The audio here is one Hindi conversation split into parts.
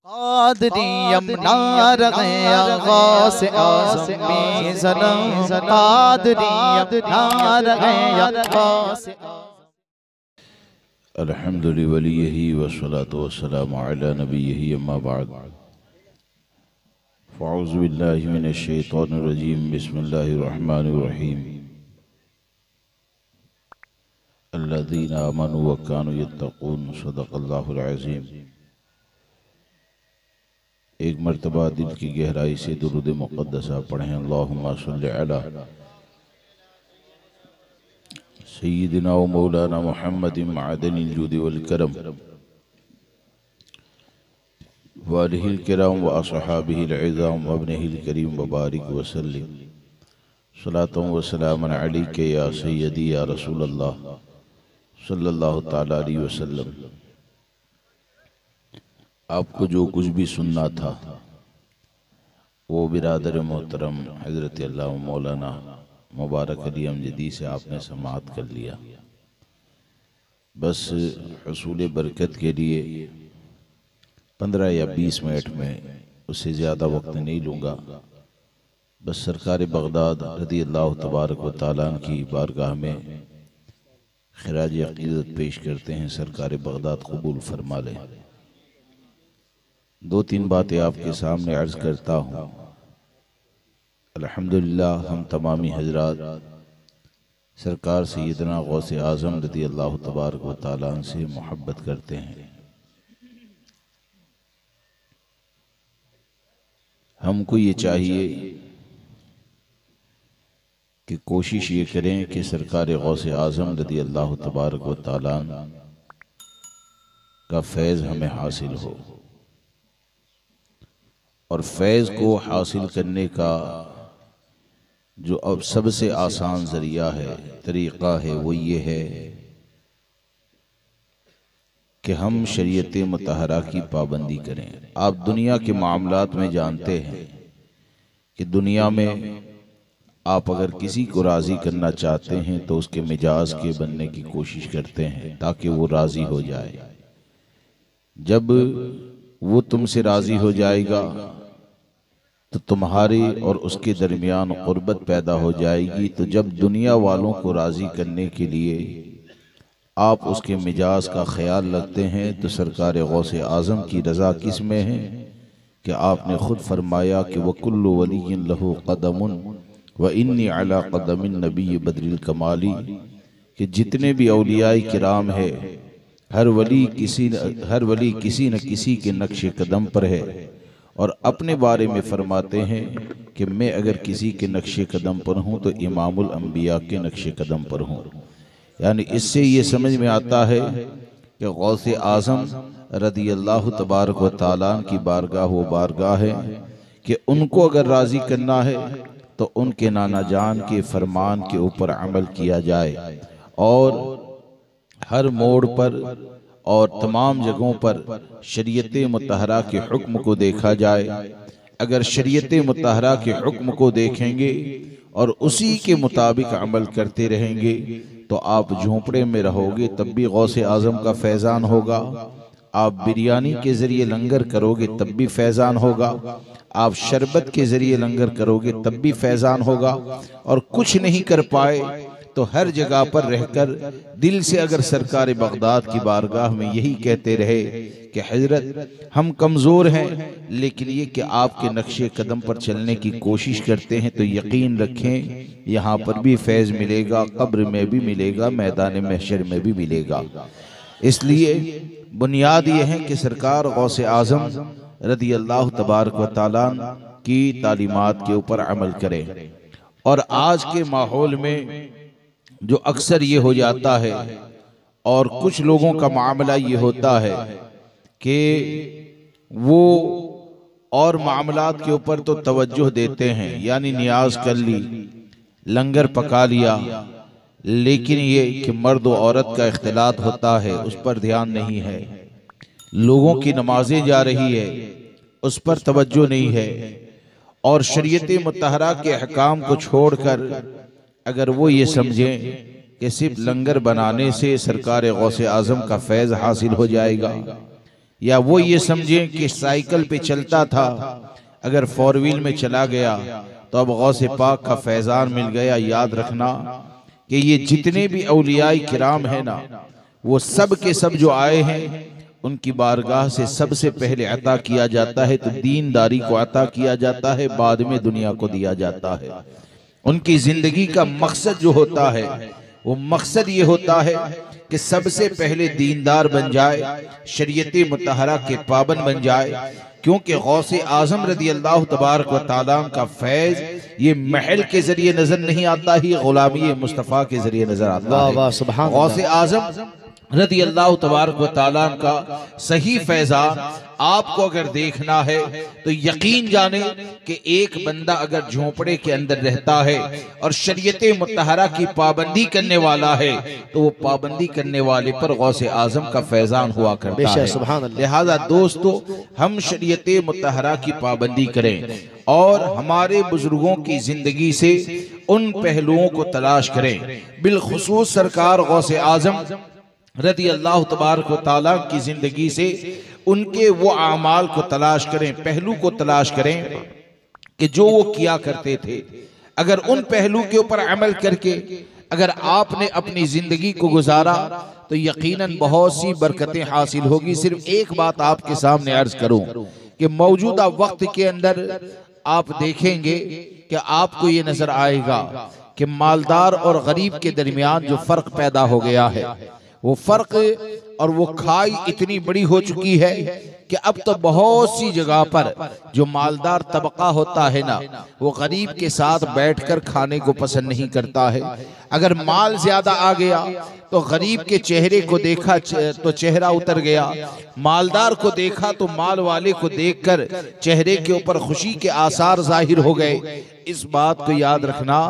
कादरियम नार गया गौस आज़म में ज़लम कादरियम नार गया गौस अल्हम्दुलिल्लाहि वलिय्यिही वस्सलातु वस्सलामु अला नबिय्यिही अम्मा बाद फ़अऊज़ु बिल्लाहि मिनश शैतानिर रजीम बिस्मिल्लाहिर रहमानिर रहीम अल्लज़ीना आमनू व कानू यत्तक़ून सदक़ल्लाहुल अज़ीम। एक मर्तबा दिल की गहराई से दुरूद मुक़द्दसा पढ़ें। अल्लाहुम्मा सल्लि अला सय्यिदिना व मौलाना मुहम्मदिन मअदनिल जुद वल करम व आलिहिल किराम व अस्हाबिहिल इज़ाम व इब्निहिल करीम व बारिक व सल्लिम सलातन व सलामन अलैका या सय्यदी या रसूलल्लाह सल्लल्लाहु तआला अलैहि वसल्लम। आपको जो कुछ भी सुनना था वो बिरादर मोहतरम हज़रत अल्लामा मौलाना मुबारक अली अमजदी से आपने समाअत कर लिया। बस हुसूल बरकत के लिए 15 या 20 मिनट में, उससे ज़्यादा वक्त नहीं लूँगा। बस सरकार बगदाद रज़ी अल्लाह तबारक व तआला की बारगाह में खिराज अक़ीदत पेश करते हैं। सरकार बगदाद कबूल फरमा लें। 2-3 बातें आपके सामने अर्ज़ करता हूँ। अल्हम्दुलिल्लाह हम तमामी हज़रात सरकार सैयदना गौस आज़म रज़ी अल्लाह तबारक व तआला से मोहब्बत करते हैं। हमको ये चाहिए कि कोशिश ये करें कि सरकार गौस आज़म रज़ी अल्लाह तबारक व तआला का फैज़ हमें हासिल हो, और फैज़ को हासिल करने का जो अब सबसे आसान ज़रिया है, तरीक़ा है, वो ये है कि हम शरीयत मुतहरा की पाबंदी करें। आप दुनिया के मामलात में जानते हैं कि दुनिया में आप अगर किसी को राज़ी करना चाहते हैं तो उसके मिजाज के बनने की कोशिश करते हैं ताकि वो राज़ी हो जाए। जब वो तुमसे राज़ी हो जाएगा तो तुम्हारे और उसके दरमियान क़ुर्बत पैदा हो जाएगी। तो जब दुनिया वालों को राज़ी करने के लिए आप उसके मिजाज का ख्याल रखते हैं तो सरकार गौस आज़म की रज़ा किस में है कि आपने ख़ुद फरमाया कि वकुल्लु वलिय्यिन लहू क़दमुन व इन्नी अला क़दमिन नबी बदरिल कमाली, कि जितने भी औलियाए किराम है हर वली किसी न किसी के नक्श कदम पर है। और अपने बारे में फरमाते हैं कि मैं अगर किसी के नक्शे कदम पर हूँ तो इमामुल अंबिया के नक्शे कदम पर हूँ। यानी इससे ये समझ में आता है कि गौसे आज़म रज़ी अल्लाह तबारक व तआला की बारगाह वो बारगाह है कि उनको अगर राज़ी करना है तो उनके नाना जान के फरमान के ऊपर अमल किया जाए, और हर मोड़ पर और तमाम जगहों पर शरीयत मुतहरा के हुक्म को देखा जाए। अगर शरीयत मुतहरा के हुक्म को देखेंगे और उसी के मुताबिक अमल करते रहेंगे तो आप झोंपड़े में रहोगे तब भी गौसे आज़म का फैज़ान होगा। आप बिरयानी के ज़रिए लंगर करोगे तब भी फैज़ान होगा। आप शरबत के ज़रिए लंगर करोगे तब भी फैज़ान होगा। और कुछ नहीं कर पाए तो हर जगह पर रहकर दिल से अगर सरकार बगदाद की बारगाह में यही कहते रहे कि हजरत हम कमज़ोर हैं लेकिन ये कि आपके नक्शे कदम पर चलने की कोशिश करते हैं, तो यकीन रखें यहाँ पर भी फैज़ मिलेगा, कब्र में भी मिलेगा, मैदान महशर में भी मिलेगा। इसलिए बुनियाद ये है कि सरकार गौसे आज़म रज़ी अल्लाह तबारक व तआला की तालीमात के ऊपर अमल करें। और आज के माहौल में जो अक्सर ये हो जाता है, और कुछ लोगों का मामला ये होता है कि वो और मामलात के ऊपर तो तवज्जो देते हैं, यानी नियाज कर ली, लंगर पका लिया, लेकिन ये कि मर्द और औरत का इख्तिलात होता है उस पर ध्यान नहीं है। लोगों की नमाजें जा रही है उस पर तवज्जो नहीं है। और शरीयत मुतहरा के अहकाम को छोड़कर अगर वो ये समझें कि सिर्फ लंगर बनाने से सरकार गौसे आज़म का फैज़ हासिल हो जाएगा या वो ये समझे कि साइकिल पे चलता था, अगर फोर व्हील में चला गया तो अब गौसे पाक का फैजान मिल गया। याद रखना कि ये जितने भी औलियाए किराम है ना, वो सब के सब जो आए हैं उनकी बारगाह से सबसे पहले अता किया जाता है तो दीनदारी को अता किया जाता है, बाद में दुनिया को दिया जाता है। उनकी जिंदगी का मकसद जो होता है वो मकसद ये होता है कि सबसे पहले दीनदार बन जाए, शरीयत मुतहरा के पाबंद बन जाए, क्योंकि गौसे आजम रदी अल्लाह तबारक व तआला का फैज ये महल के जरिए नजर नहीं आता ही, गुलामी मुस्तफ़ा के जरिए नजर आता है। गौसे आजम रदी अल्लाह तबारक व तआला का सही फैजान आपको अगर देखना है तो यकीन जाने कि एक बंदा अगर झोंपड़े के अंदर रहता है और शरीयत मुतहरा की पाबंदी करने वाला है तो वो पाबंदी करने वाले पर गौसे आजम का फैजान हुआ करता है। लिहाजा दोस्तों, हम शरीयत मुतहरा की पाबंदी करें और हमारे बुजुर्गों की जिंदगी से उन पहलुओं को तलाश करें। बिलखुसूस सरकार गौसे आजम रदी अल्लाह तबारक व तआला की जिंदगी से उनके वो आमाल को तलाश करें, पहलू को तलाश करें कि जो वो किया करते थे। अगर उन पहलू के ऊपर अमल करके अगर आपने अपनी जिंदगी को गुजारा तो यकीनन बहुत सी बरकतें हासिल होगी। सिर्फ एक बात आपके सामने अर्ज करूं कि मौजूदा वक्त के अंदर आप देखेंगे कि आपको ये नजर आएगा कि मालदार और गरीब के दरमियान जो फर्क पैदा हो गया है, वो फर्क और वो खाई इतनी बड़ी हो चुकी है कि अब तो बहुत सी जगह पर जो मालदार तबका होता है ना, वो गरीब के साथ बैठकर खाने को पसंद नहीं करता है। अगर माल ज्यादा आ गया तो गरीब के चेहरे को देखा तो चेहरा उतर गया, मालदार को देखा तो माल वाले को देखकर चेहरे के ऊपर खुशी के आसार जाहिर हो गए। इस बात को याद रखना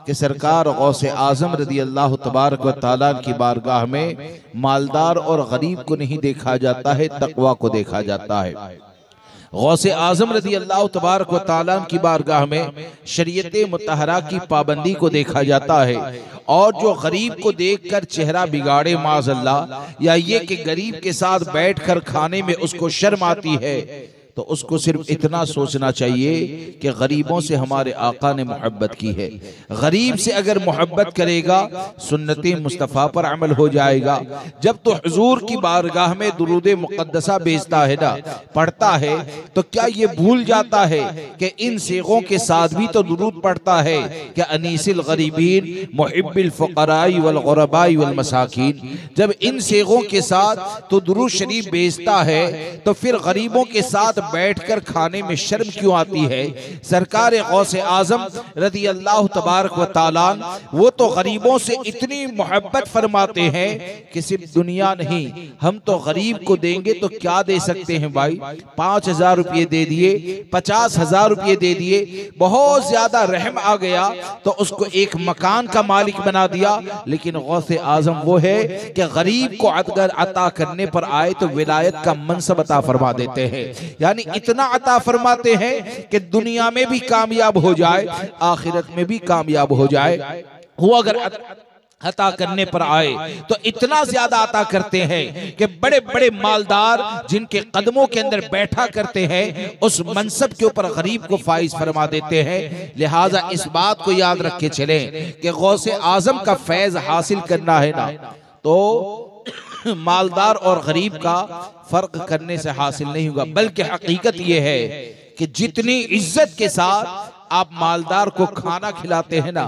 कि सरकार गौसे आजम रदी अल्लाह तबारक व तआला की बारगाह में मालदार और गरीब को नहीं देखा जाता है, तकवा को देखा जाता है। गौसे आजम रदी अल्लाह तबारक व तआला की बारगाह में शरीयत मुतहरा की पाबंदी को देखा जाता है। और जो गरीब को देखकर चेहरा बिगाड़े माज़अल्लाह, या ये कि गरीब के साथ बैठकर खाने में उसको शर्म आती है, तो उसको सिर्फ इतना सोचना चाहिए कि गरीबों से हमारे आका ने मोहब्बत की है। गरीब से अगर मोहब्बत करेगा सुन्नत मुस्तफ़ा पर अमल हो जाएगा। जब तो हुजूर की बारगाह में दुरूद मुक़द्दसा भेजता है ना, पढ़ता है, तो क्या ये भूल जाता है कि इन सेगों के साथ भी तो दुरूद पढ़ता है कि अनीसिल गरीबीन मुहिब्बिल फुक़राई वल गुरबाई वल मसाकीन। जब इन सेगों के साथ तो दुरूद शरीफ भेजता है तो फिर गरीबों के साथ बैठकर खाने में शर्म क्यों आती है? सरकार गौसे आजम रदी अल्लाह तबारक व तआला वो तो गरीबों से इतनी मोहब्बत फरमाते हैं कि सिर्फ दुनिया नहीं, हम तो गरीब को देंगे तो क्या दे सकते हैं भाई? 5,000 रुपये दे दिए, 50,000 रुपये दे दिए, बहुत ज्यादा रहम आ गया तो उसको एक मकान का मालिक बना दिया। लेकिन गौसे आजम वो है कि गरीब को अगर अता करने पर आए तो विलायत का मनसब अता फरमा देते हैं। यानी इतना अता फरमाते हैं कि दुनिया में भी कामयाब हो जाए, आखिरत में भी कामयाब हो जाए। वो अगर अता करने पर आए तो इतना ज्यादा अता करते हैं कि बड़े बड़े मालदार जिनके कदमों के अंदर बैठा करते हैं उस मनसब के ऊपर गरीब को फाइज फरमा देते हैं। लिहाजा इस बात को याद रख के चलें कि गौसे आजम का फैज हासिल करना है ना, तो मालदार और गरीब का फर्क करने से हासिल नहीं होगा, बल्कि हकीकत यह है कि जितनी इज्जत के साथ आप मालदार को खाना खिलाते हैं ना,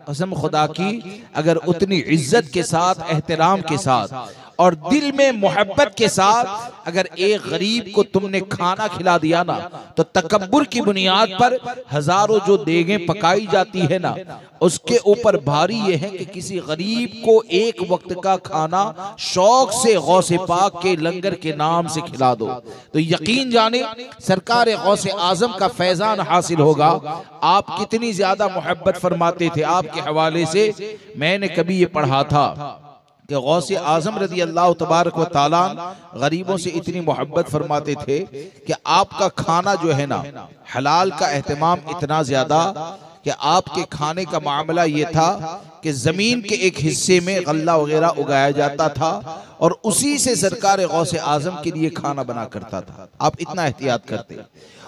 कसम खुदा की अगर उतनी इज्जत के साथ, एहतराम के साथ और दिल में मोहब्बत के साथ अगर एक गरीब को तुमने खाना खिला दिया ना, तो तकब्बुर की बुनियाद पर हजारों जो देगें पकाई जाती है ना, उसके ऊपर भारी ये है कि किसी गरीब को एक वक्त का खाना शौक से गौसे पाक के लंगर के नाम से खिला दो, तो यकीन जाने सरकार गौसे आजम का फैजान हासिल होगा। आप कितनी ज्यादा मोहब्बत फरमाते थे। आपके हवाले से मैंने कभी ये पढ़ा था कि गौसे आजम रदी अल्लाह तबारक व तआला गरीबों से इतनी मोहब्बत फरमाते थे कि आपका खाना जो है ना, हलाल का एहतमाम इतना ज्यादा कि आपके खाने का मामला ये था कि जमीन के एक हिस्से में गल्ला वगैरह उगाया जाता था और उसी से सरकार गौसे आजम के लिए खाना बना करता था। आप इतना एहतियात करते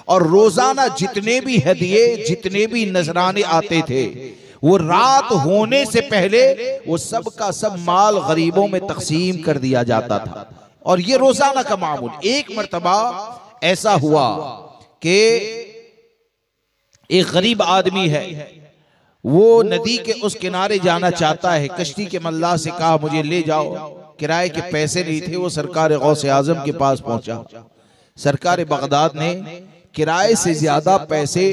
और रोजाना जितने भी हदिये जितने भी नजराने आते थे वो रात होने से पहले वो सब का सब माल गरीबों में तकसीम कर दिया जाता था और ये रोजाना का मामूल। एक मर्तबा ऐसा हुआ कि एक गरीब आदमी है, वो नदी के उस किनारे जाना चाहता है। कश्ती के मल्लाह से कहा मुझे ले जाओ, किराए के पैसे नहीं थे। वो सरकार गौसे आजम के पास पहुंचा। सरकार बगदाद ने किराए से ज्यादा पैसे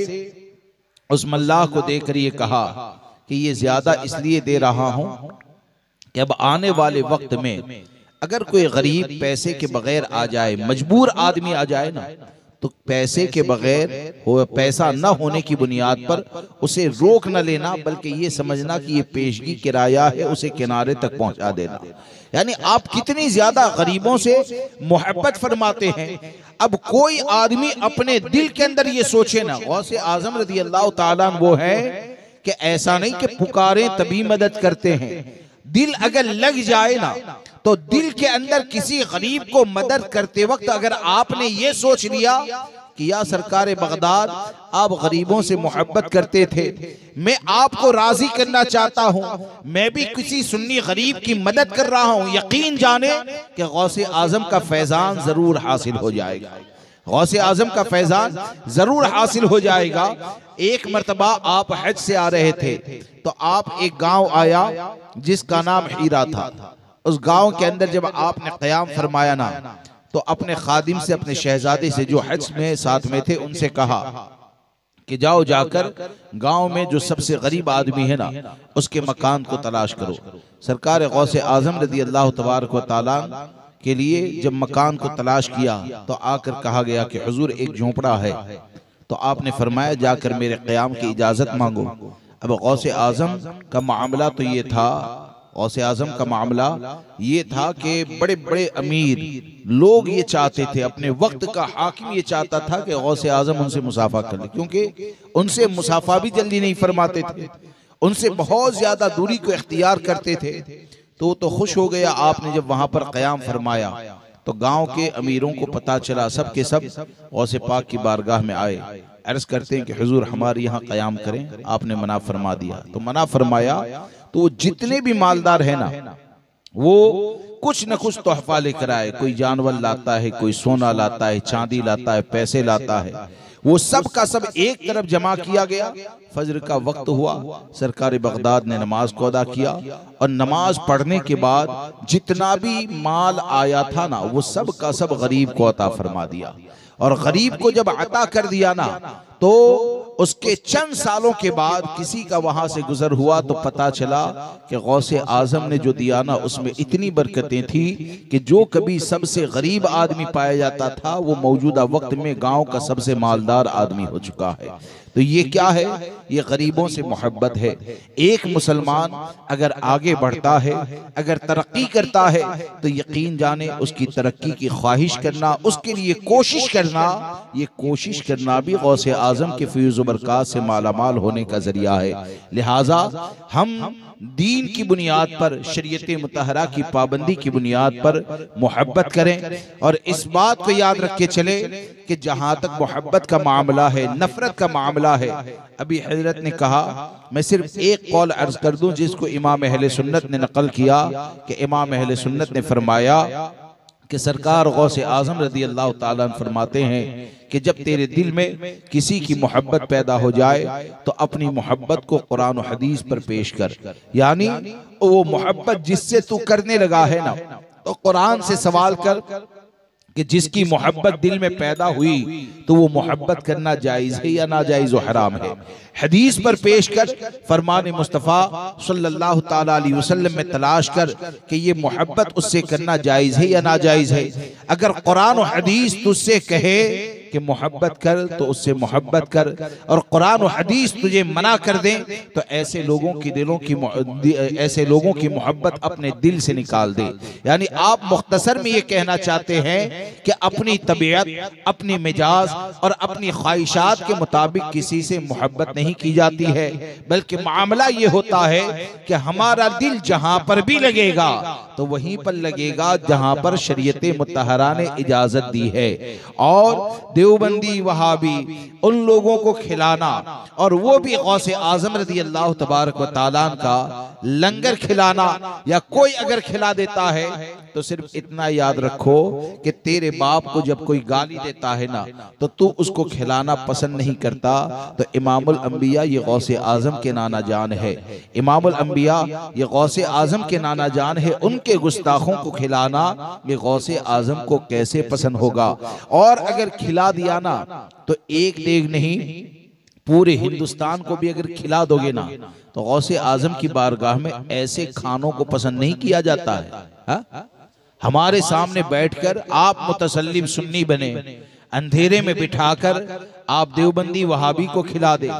उस मल्लाह को देकर ये कहा कि ये ज्यादा इसलिए दे रहा हूं कि अब आने वाले वक्त में अगर कोई गरीब पैसे के बगैर आ जाए, मजबूर आदमी आ जाए ना, तो पैसे के बगैर हो, पैसा न होने की बुनियाद पर उसे रोक न लेना, बल्कि ये समझना कि ये पेशगी किराया है, उसे किनारे तक पहुंचा देना। यानी आप कितनी ज्यादा गरीबों से मोहब्बत फरमाते हैं। अब कोई आदमी अपने दिल के अंदर ये सोचे ना, गौसे आजम रज़ी अल्लाह ताला वो है कि ऐसा नहीं कि पुकारें तभी मदद करते हैं। दिल अगर लग जाए ना, तो दिल के अंदर किसी गरीब को मदद करते वक्त अगर आपने ये सोच लिया कि या सरकार बगदाद आप गरीबों से मोहब्बत करते थे, मैं आपको राजी करना चाहता हूं, मैं भी किसी सुन्नी गरीब की मदद कर रहा हूं, यकीन जाने कि गौसे आजम का फैजान जरूर हासिल हो जाएगा, गौसे आजम का फैजान जरूर हासिल हो जाएगा। एक मर्तबा आप हज से आ रहे थे तो आप एक गांव आया जिसका नाम हीरा था। उस गांव के अंदर जब आपने क़याम फरमाया ना, तो अपने खादिम से, अपने शहजादे से जो हज में साथ में थे, उनसे कहा कि जाओ जाकर गांव में जो सबसे गरीब आदमी है ना, उसके मकान को तलाश करो। सरकार गौसे आजम रज़ी अल्लाह तबारक व तआला के लिए जब मकान को तलाश किया तो आकर कहा गया कि हुजूर एक झोंपड़ा है। तो आपने फरमाया जाकर मेरे क़याम की इजाजत मांगो। अब गौसे आजम का मामला तो ये था, गौसे आजम का मामला ये था कि बड़े बड़े अमीर लोग ये चाहते थे, अपने वक्त का हाकिम ये चाहता था कि गौसे आजम उनसे मुसाफा कर ले, क्योंकि उनसे मुसाफा भी जल्दी नहीं फरमाते थे, उनसे बहुत ज्यादा दूरी को इख्तियार करते थे। तो खुश हो गया आपने जब वहां पर क़याम फरमाया। तो गांव के अमीरों को पता चला, सब के सब गौसे पाक की बारगाह में आए, अर्ज करते हैं कि हुजूर हमारे यहाँ क़याम करें। आपने मना फरमा दिया। तो मना फरमाया तो जितने भी मालदार है ना, वो कुछ न कुछ तोहफा लेकर आए। कोई जानवर लाता है, कोई सोना लाता है, चांदी लाता है, पैसे लाता है। वो सब का सब एक तरफ जमा किया गया। फजर का वक्त हुआ, सरकार बगदाद ने नमाज को अदा किया और नमाज पढ़ने के बाद जितना भी माल आया था ना, वो सब का सब गरीब को अता फरमा दिया। और गरीब को जब अता कर दिया ना, तो उसके चंद सालों के बाद किसी का वहां से गुजर हुआ तो पता चला कि गौसे आजम ने जो दिया ना, उसमें इतनी बरकतें थी कि जो कभी सबसे गरीब आदमी पाया जाता था, वो मौजूदा वक्त में गांव का सबसे मालदार आदमी हो चुका है। तो ये क्या है? ये गरीबों से मोहब्बत है। एक मुसलमान अगर आगे बढ़ता है, अगर तरक्की करता है, तो यकीन जाने उसकी तरक्की की ख्वाहिश करना, उसके लिए कोशिश करना, ये कोशिश करना भी गौसे आजम के फयूज़ बरक़ात से मालामाल होने का जरिया है। लिहाजा हम दीन की बुनियाद पर, शरीयत मुतहरा की पाबंदी की बुनियाद पर मोहब्बत करें और इस बात को याद रख के चले कि जहां तक मोहब्बत का मामला है, नफरत का मामला है। अभी हजरत ने कहा, मैं सिर्फ एक कौल अर्ज कर दूं जिसको इमाम अहले सुन्नत ने नकल किया कि इमाम अहले सुन्नत ने फरमाया कि सरकार गौसे आजम रज़ी अल्लाह ताला अन्हु फरमाते हैं कि जब तेरे दिल में किसी की मोहब्बत पैदा हो जाए तो अपनी मोहब्बत को कुरान और हदीस पर पेश कर। यानी वो मोहब्बत जिससे तू करने लगा है ना, तो कुरान से सवाल कर कि जिसकी मोहब्बत दिल में पैदा हुई तो वो मोहब्बत करना जायज़ है या नाजायज़ व हराम है। हदीस पर पेश कर, फरमान मुस्तफ़ा सल्लल्लाहु ताला अलैहि वसल्लम में तलाश कर कि ये मोहब्बत उससे करना जायज़ है या नाजायज़ है। अगर कुरान और हदीस तुझसे कहे कि मोहब्बत कर तो उससे मोहब्बत कर, और कुरान और हदीस तुझे मना कर दें तो ऐसे लोगों की मोहब्बत अपने दिल से निकाल दे। यानी आप मुख्तसर में ये कहना चाहते हैं कि अपनी तबीयत, अपनी मिजाज और अपनी ख्वाहिशात के मुताबिक किसी से मोहब्बत नहीं की जाती है, बल्कि मामला ये होता है कि हमारा दिल जहां पर भी लगेगा तो वहीं पर लगेगा जहां पर शरीयत मुतहरा ने इजाजत दी है। और देवबंदी वहाबी उन लोगों को खिलाना, और वो भी गौसे आजम रज़ी अल्लाह तबारक व तआला का लंगर खिलाना, या कोई अगर खिला देता है तो सिर्फ इतना याद रखो कि तेरे बाप को जब कोई गाली देता है ना तो तू उसको खिलाना पसंद नहीं करता, तो इमामुल अंबिया ये गौसे आजम के नाना जान है। इमामुल अंबिया ये गौसे आजम के नाना जान है, उनके गुस्ताखों को खिलाना ये गौसे आजम को कैसे पसंद होगा। और अगर खिला दिया ना तो एक देग नहीं, पूरे हिंदुस्तान को भी अगर खिला दोगे ना तो गौसे आजम की बारगाह में ऐसे खानों को पसंद नहीं किया जाता है। हा? हमारे सामने बैठकर आप मुतसल्लिम सुन्नी बने, अंधेरे में बिठाकर आप देवबंदी वहाबी को खिला दे,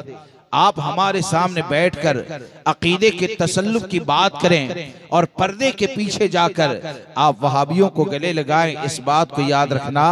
आप हमारे सामने बैठकर अकीदे के तसल्लुफ की बात करें और पर्दे के पीछे जाकर आप वहाबियों को गले लगाएं, इस बात को याद रखना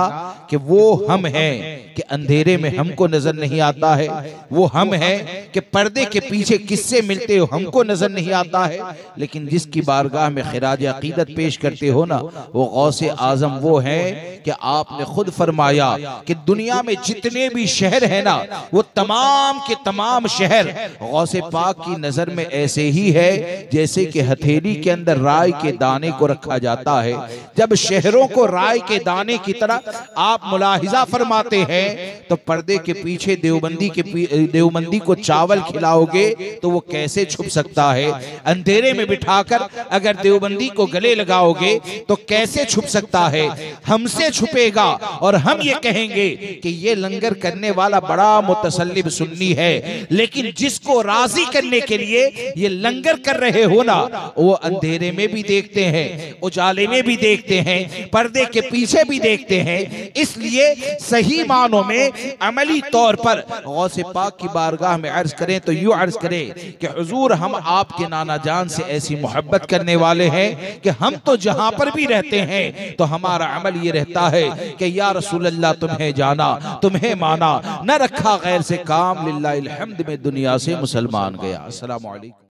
कि वो हम हैं कि अंधेरे में हमको नजर नहीं आता है, वो हम हैं कि पर्दे के पीछे किससे मिलते हो हमको नजर नहीं आता है, लेकिन जिसकी बारगाह में खिराज अकीदत पेश करते हो ना वो गौसे आजम वो हैं कि आपने खुद फरमाया कि दुनिया में जितने भी शहर है ना वो तमाम के तमाम शहर गौसे पाक की नजर में ऐसे ही है जैसे कि हथेली के अंदर राय के दाने को रखा जाता है। जब शहरों को राय के दाने की तरह आप मुलाहिजा फरमाते हैं तो पर्दे के पीछे देवबंदी को चावल खिलाओगे तो वो कैसे छुप सकता है, अंधेरे में बिठाकर अगर देवबंदी को गले लगाओगे तो कैसे छुप सकता है, हमसे छुपेगा और हम ये कहेंगे कि ये लंगर करने वाला बड़ा मुतसल्लिम सुन्नी है, लेकिन जिसको राजी करने के लिए ये लंगर कर रहे हो ना वो अंधेरे में भी देखते हैं, उजाले में भी देखते हैं, पर्दे के पीछे भी देखते हैं। इसलिए सही मानों में अमली तौर पर गौसे पाक की बारगाह में अर्ज करें तो यूं अर्ज करें कि हुजूर हम आपके नाना जान से ऐसी मोहब्बत करने वाले हैं कि हम तो जहां पर भी रहते हैं तो हमारा अमल ये रहता है कि या रसूल अल्लाह तुम्हें जाना तुम्हें माना, न रखा गैर से काम, लिल्लाहिल हम्द में दुनिया से मुसलमान गया। अस्सलामु अलैकुम।